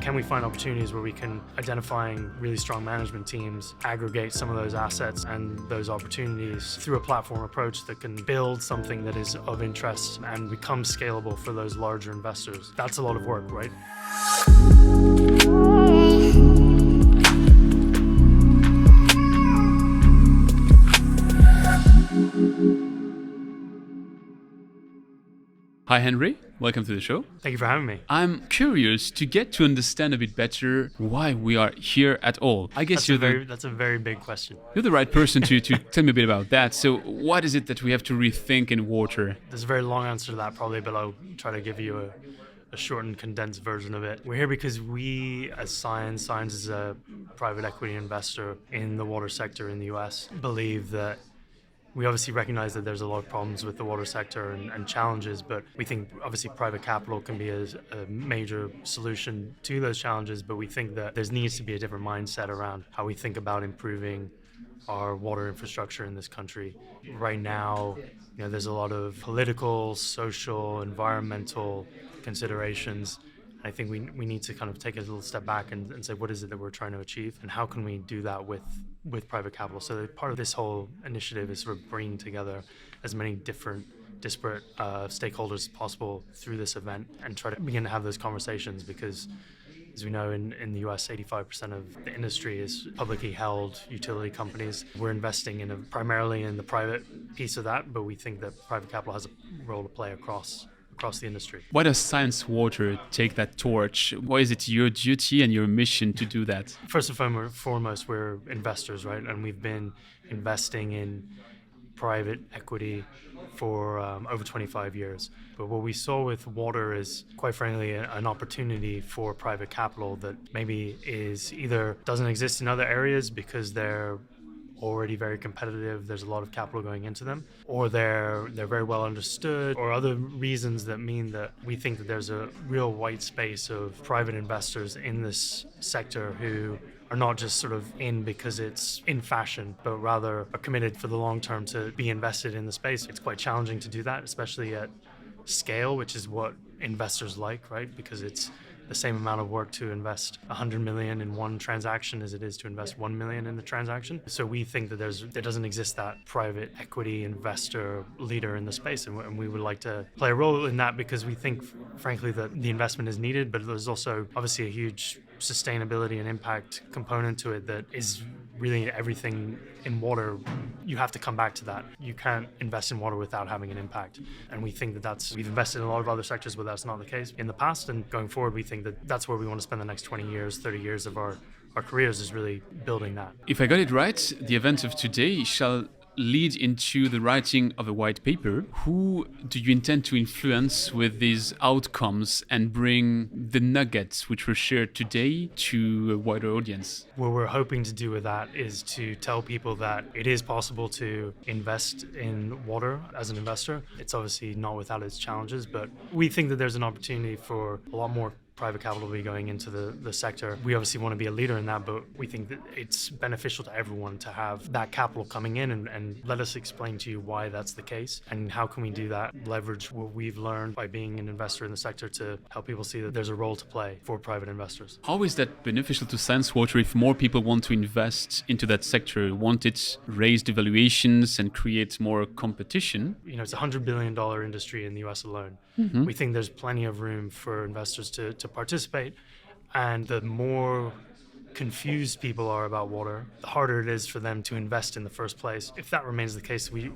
Can we find opportunities where we can identifying really strong management teams, aggregate some of those assets and those opportunities through a platform approach that can build something that is of interest and become scalable for those larger investors? That's a lot of work, right? Hi, Henry. Welcome to the show. Thank you for having me. I'm curious to get to understand a bit better why we are here at all. I guess that's a very big question. You're the right person to tell me a bit about that. So what is it that we have to rethink in water? There's a very long answer to that probably, but I'll try to give you a short and condensed version of it. We're here because we, as Sciens is a private equity investor in the water sector in the US, believe that we obviously recognize that there's a lot of problems with the water sector and challenges, but we think obviously private capital can be a major solution to those challenges, but we think that there needs to be a different mindset around how we think about improving our water infrastructure in this country. Right now, there's a lot of political, social, environmental considerations. I think we need to kind of take a little step back and say, what is it that we're trying to achieve and how can we do that with private capital? So part of this whole initiative is sort of bringing together as many different disparate stakeholders as possible through this event and try to begin to have those conversations, because as we know, in the US, 85% of the industry is publicly held utility companies. We're investing primarily in the private piece of that, but we think that private capital has a role to play across the industry. Why does Sciens Water take that torch? Why is it your duty and your mission to do that? First and foremost, we're investors, right? And we've been investing in private equity for over 25 years. But what we saw with water is, quite frankly, an opportunity for private capital that maybe is either doesn't exist in other areas because they're already very competitive, there's a lot of capital going into them, or they're very well understood, or other reasons that mean that we think that there's a real white space of private investors in this sector who are not just sort of in because it's in fashion, but rather are committed for the long term to be invested in the space. It's quite challenging to do that, especially at scale, which is what investors like, right? Because it's the same amount of work to invest 100 million in one transaction as it is to invest 1 million in the transaction. So we think that there doesn't exist that private equity investor leader in the space, and we would like to play a role in that because we think, frankly, that the investment is needed, but there's also obviously a huge sustainability and impact component to it that is really everything in water. You have to come back to that. You can't invest in water without having an impact. And we think that we've invested in a lot of other sectors where that's not the case in the past. And going forward, we think that that's where we want to spend the next 20 years, 30 years of our careers, is really building that. If I got it right, the event of today shall lead into the writing of a white paper. Who do you intend to influence with these outcomes and bring the nuggets which were shared today to a wider audience? What we're hoping to do with that is to tell people that it is possible to invest in water as an investor. It's obviously not without its challenges, but we think that there's an opportunity for a lot more private capital will be going into the sector. We obviously want to be a leader in that, but we think that it's beneficial to everyone to have that capital coming in, and let us explain to you why that's the case and how can we do that, leverage what we've learned by being an investor in the sector to help people see that there's a role to play for private investors. How is that beneficial to Sciens Water if more people want to invest into that sector, want it raise the valuations and create more competition? It's a $100 billion industry in the US alone. Mm-hmm. We think there's plenty of room for investors to participate, and the more confused people are about water, the harder it is for them to invest in the first place. If that remains the case, we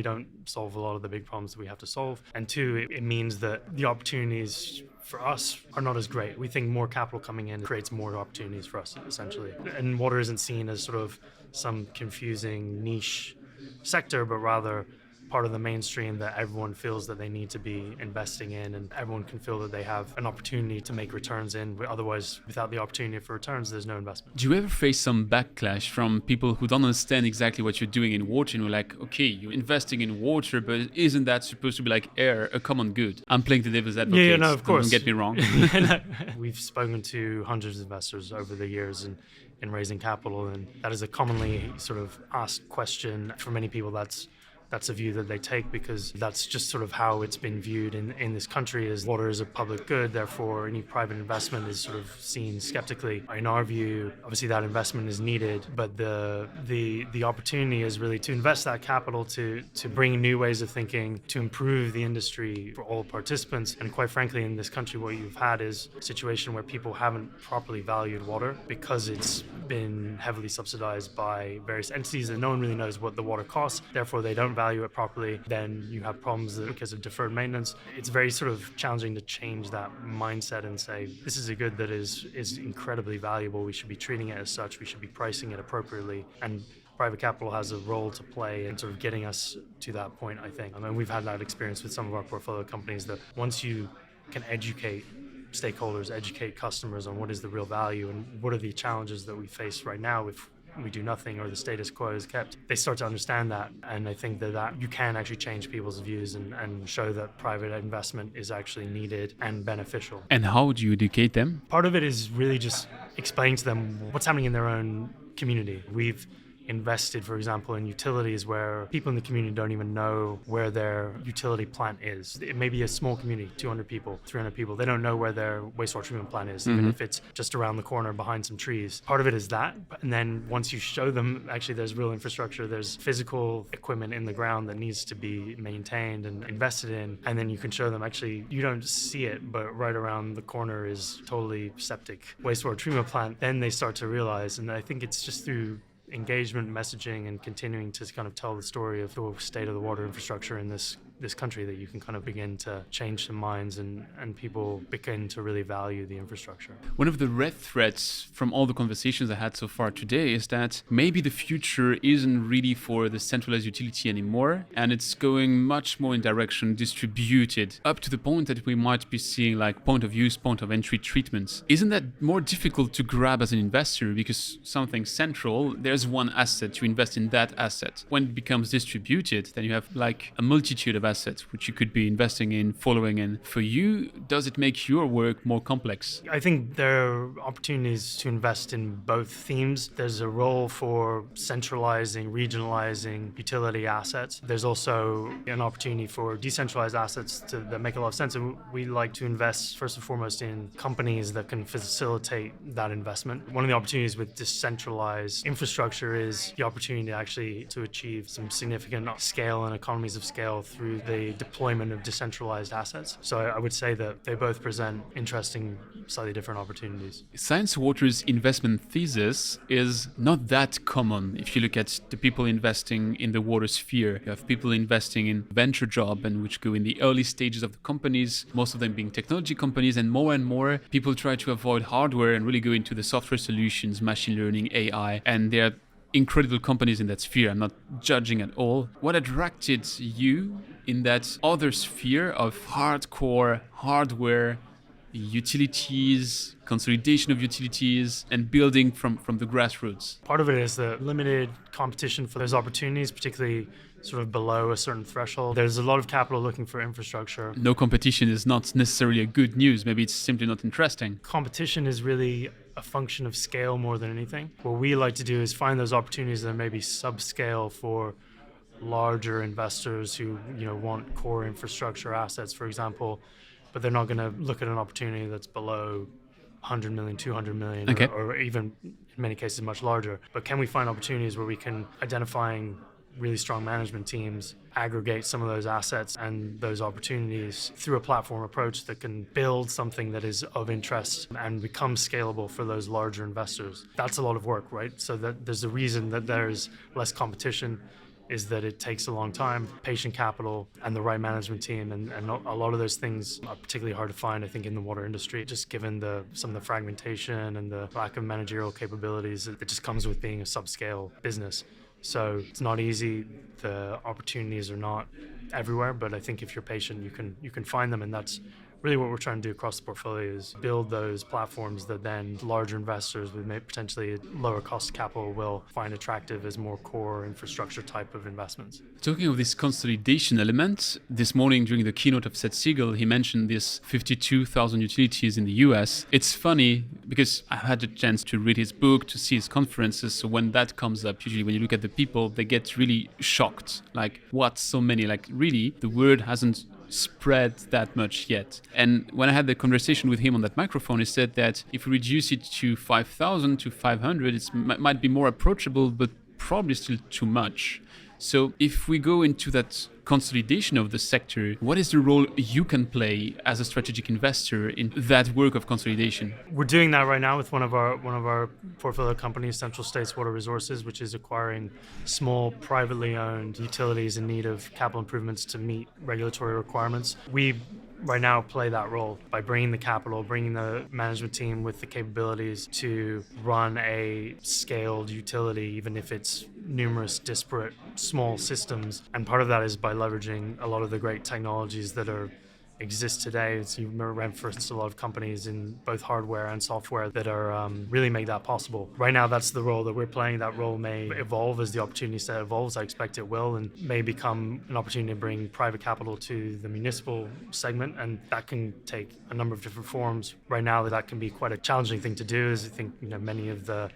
don't solve a lot of the big problems that we have to solve, and two, it means that the opportunities for us are not as great. We think more capital coming in creates more opportunities for us, essentially. And water isn't seen as sort of some confusing niche sector, but rather part of the mainstream that everyone feels that they need to be investing in, and everyone can feel that they have an opportunity to make returns in. Otherwise, without the opportunity for returns, there's no investment. Do you ever face some backlash from people who don't understand exactly what you're doing in water and you're like, okay, you're investing in water, but isn't that supposed to be like air, a common good? I'm playing the devil's advocate. Yeah, no, of course. Don't get me wrong. We've spoken to hundreds of investors over the years in raising capital, and that is a commonly sort of asked question for many people. That's that's a view that they take, because that's just sort of how it's been viewed in this country, is water is a public good, therefore any private investment is sort of seen skeptically. In our view, obviously that investment is needed, but the opportunity is really to invest that capital to bring new ways of thinking, to improve the industry for all participants. And quite frankly, in this country, what you've had is a situation where people haven't properly valued water because it's been heavily subsidized by various entities, and no one really knows what the water costs, therefore they don't value it properly. Then you have problems because of deferred maintenance. It's very sort of challenging to change that mindset and say, this is a good that is incredibly valuable, we should be treating it as such, we should be pricing it appropriately, and private capital has a role to play in sort of getting us to that point, I think. I mean, we've had that experience with some of our portfolio companies, that once you can educate stakeholders, educate customers on what is the real value and what are the challenges that we face right now if we do nothing or the status quo is kept, they start to understand that. And I think that you can actually change people's views and show that private investment is actually needed and beneficial. And how do you educate them? Part of it is really just explaining to them what's happening in their own community. We've invested, for example, in utilities where people in the community don't even know where their utility plant is. It may be a small community, 200 people, 300 people. They don't know where their wastewater treatment plant is, even if it's just around the corner behind some trees. Part of it is that. And then once you show them, actually, there's real infrastructure, there's physical equipment in the ground that needs to be maintained and invested in. And then you can show them, actually, you don't see it, but right around the corner is totally septic wastewater treatment plant. Then they start to realize, and I think it's just through engagement, messaging, and continuing to kind of tell the story of the state of the water infrastructure in this country that you can kind of begin to change some minds and people begin to really value the infrastructure. One of the red threads from all the conversations I had so far today is that maybe the future isn't really for the centralized utility anymore, and it's going much more in direction distributed, up to the point that we might be seeing like point of use, point of entry treatments. Isn't that more difficult to grab as an investor because something central, there's one asset, you invest in that asset. When it becomes distributed, then you have like a multitude of assets which you could be investing in, following in. For you, does it make your work more complex? I think there are opportunities to invest in both themes. There's a role for centralizing, regionalizing utility assets. There's also an opportunity for decentralized assets that make a lot of sense. And we like to invest first and foremost in companies that can facilitate that investment. One of the opportunities with decentralized infrastructure is the opportunity to actually to achieve some significant scale and economies of scale through the deployment of decentralized assets. So I would say that they both present interesting, slightly different opportunities. Science Water's investment thesis is not that common. If you look at the people investing in the water sphere, you have people investing in venture job and which go in the early stages of the companies, most of them being technology companies, and more people try to avoid hardware and really go into the software solutions, machine learning, AI, and they're incredible companies in that sphere. I'm not judging at all. What attracted you in that other sphere of hardcore hardware, utilities, consolidation of utilities, and building from the grassroots? Part of it is the limited competition for those opportunities, particularly sort of below a certain threshold. There's a lot of capital looking for infrastructure. No competition is not necessarily a good news. Maybe it's simply not interesting. Competition is really a function of scale more than anything. What we like to do is find those opportunities that may be subscale for larger investors who want core infrastructure assets, for example, but they're not going to look at an opportunity that's below 100 million, 200 million, okay, or even in many cases much larger. But can we find opportunities where we can, identifying really strong management teams, aggregate some of those assets and those opportunities through a platform approach that can build something that is of interest and become scalable for those larger investors? That's a lot of work, right? So that there's a reason that there's less competition, is that it takes a long time, patient capital, and the right management team. And a lot of those things are particularly hard to find, I think, in the water industry, just given some of the fragmentation and the lack of managerial capabilities that just comes with being a subscale business. So it's not easy. The opportunities are not everywhere, but I think if you're patient, you can find them, and that's really what we're trying to do across the portfolio is build those platforms that then larger investors with potentially lower cost of capital will find attractive as more core infrastructure type of investments. Talking of this consolidation element, this morning during the keynote of Seth Siegel, he mentioned this 52,000 utilities in the US. It's funny because I had the chance to read his book, to see his conferences. So when that comes up, usually when you look at the people, they get really shocked. Like, what, so many? Like, really, the word hasn't spread that much yet. And when I had the conversation with him on that microphone, he said that if we reduce it to 5,000 to 500, it might be more approachable, but probably still too much. So if we go into that consolidation of the sector, what is the role you can play as a strategic investor in that work of consolidation? We're doing that right now with one of our portfolio companies, Central States Water Resources, which is acquiring small privately owned utilities in need of capital improvements to meet regulatory requirements. We right now play that role by bringing the capital, bringing the management team with the capabilities to run a scaled utility, even if it's numerous disparate small systems. And part of that is by leveraging a lot of the great technologies that exist today. So you referenced a lot of companies in both hardware and software that are really make that possible. Right now, that's the role that we're playing. That role may evolve as the opportunity set evolves. I expect it will, and may become an opportunity to bring private capital to the municipal segment, and that can take a number of different forms. Right now, that can be quite a challenging thing to do, as I think many of the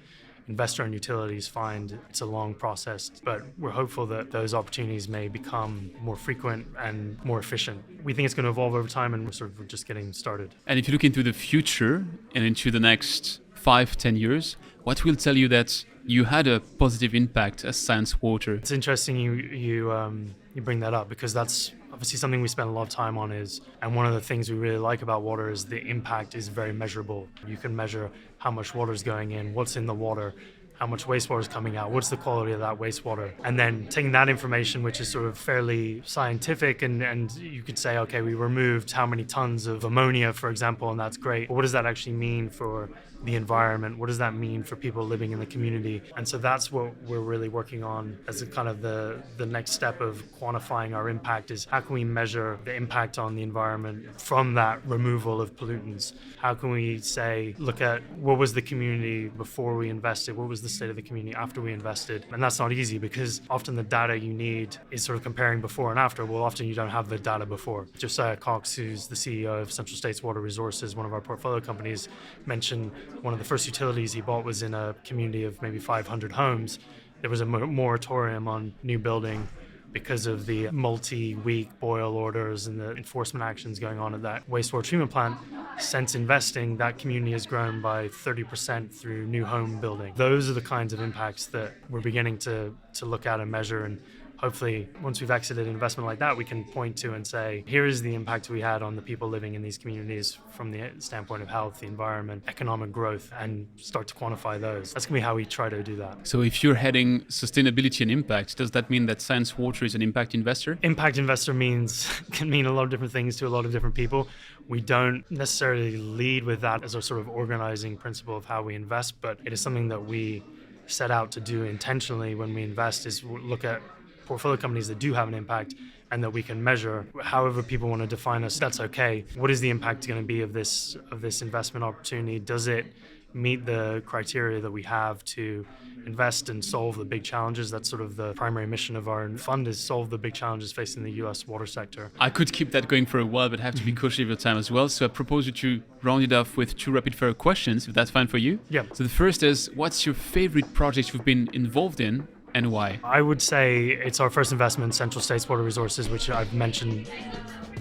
investor-owned utilities find it's a long process, but we're hopeful that those opportunities may become more frequent and more efficient. We think it's going to evolve over time, and we're just getting started. And if you look into the future and into the next 5-10 years, what will tell you that you had a positive impact as Sciens Water? It's interesting you bring that up, because that's obviously something we spend a lot of time on, and one of the things we really like about water is the impact is very measurable. You can measure how much water is going in, what's in the water, how much wastewater is coming out, what's the quality of that wastewater. And then taking that information, which is sort of fairly scientific, and you could say, okay, we removed how many tons of ammonia, for example, and that's great. But what does that actually mean for the environment? What does that mean for people living in the community? And so that's what we're really working on as a kind of the next step of quantifying our impact, is how can we measure the impact on the environment from that removal of pollutants? How can we say, look at what was the community before we invested? What was the state of the community after we invested? And that's not easy, because often the data you need is sort of comparing before and after. Well, often you don't have the data before. Josiah Cox, who's the CEO of Central States Water Resources, one of our portfolio companies, mentioned one of the first utilities he bought was in a community of maybe 500 homes. There was a moratorium on new building because of the multi-week boil orders and the enforcement actions going on at that wastewater treatment plant. Since investing, that community has grown by 30% through new home building. Those are the kinds of impacts that we're beginning to look at and measure, and hopefully, once we've exited an investment like that, we can point to and say, here is the impact we had on the people living in these communities from the standpoint of health, the environment, economic growth, and start to quantify those. That's going to be how we try to do that. So if you're heading sustainability and impact, does that mean that Sciens Water is an impact investor? Impact investor can mean a lot of different things to a lot of different people. We don't necessarily lead with that as a sort of organizing principle of how we invest, but it is something that we set out to do intentionally when we invest, is look at portfolio companies that do have an impact and that we can measure. However people want to define us, that's okay. What is the impact going to be of this investment opportunity? Does it meet the criteria that we have to invest and solve the big challenges? That's sort of the primary mission of our fund, is solve the big challenges facing the US water sector. I could keep that going for a while, but have to be cautious of your time as well. So I propose you to round it off with 2 rapid fire questions, if that's fine for you. Yeah. So the first is, what's your favorite project you've been involved in, and why? I would say it's our first investment, Central States Water Resources, which I've mentioned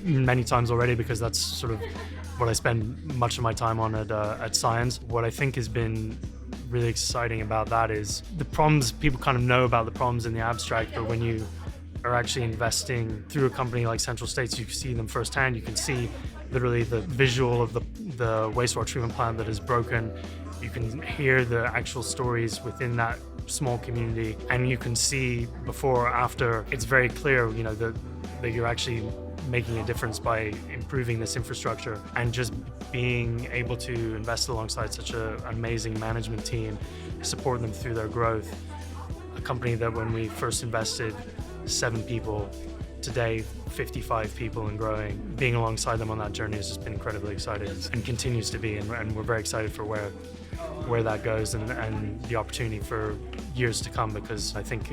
many times already, because that's sort of what I spend much of my time on at Sciens. What I think has been really exciting about that is the problems. People kind of know about the problems in the abstract, but when you are actually investing through a company like Central States, you see them firsthand. You can see literally the visual of the wastewater treatment plant that is broken. You can hear the actual stories within that small community, and you can see before or after. It's very clear, that you're actually making a difference by improving this infrastructure, and just being able to invest alongside such an amazing management team, support them through their growth. A company that when we first invested, 7 people, today 55 people and growing. Being alongside them on that journey has just been incredibly exciting and continues to be, and we're very excited for where that goes and the opportunity for years to come, because I think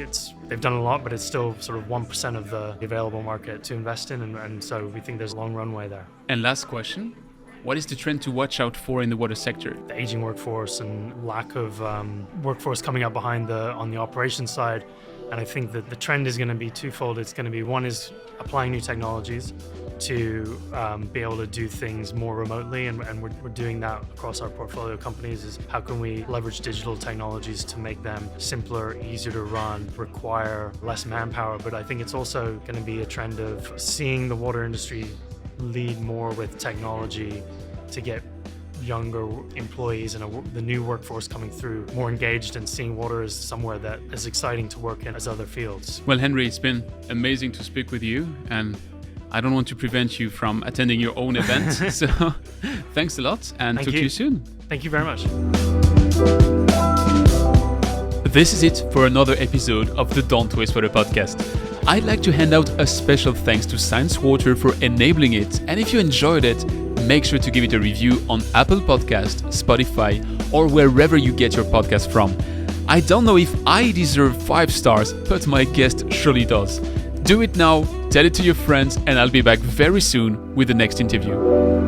they've done a lot, but it's still sort of 1% of the available market to invest in, and so we think there's a long runway there. And last question, what is the trend to watch out for in the water sector? The aging workforce and lack of workforce coming up behind on the operations side. And I think that the trend is going to be twofold. It's going to be, one is applying new technologies to be able to do things more remotely, and we're doing that across our portfolio companies. Is how can we leverage digital technologies to make them simpler, easier to run, require less manpower. But I think it's also going to be a trend of seeing the water industry lead more with technology to get younger employees and the new workforce coming through more engaged and seeing water as somewhere that is exciting to work in as other fields. Well, Henry, it's been amazing to speak with you, and I don't want to prevent you from attending your own event. So thanks a lot, and talk to you soon. Thank you very much. This is it for another episode of the Don't Waste Water podcast. I'd like to hand out a special thanks to Science Water for enabling it. And if you enjoyed it, make sure to give it a review on Apple Podcast, Spotify, or wherever you get your podcast from. I don't know if I deserve 5 stars, but my guest surely does. Do it now, tell it to your friends, and I'll be back very soon with the next interview.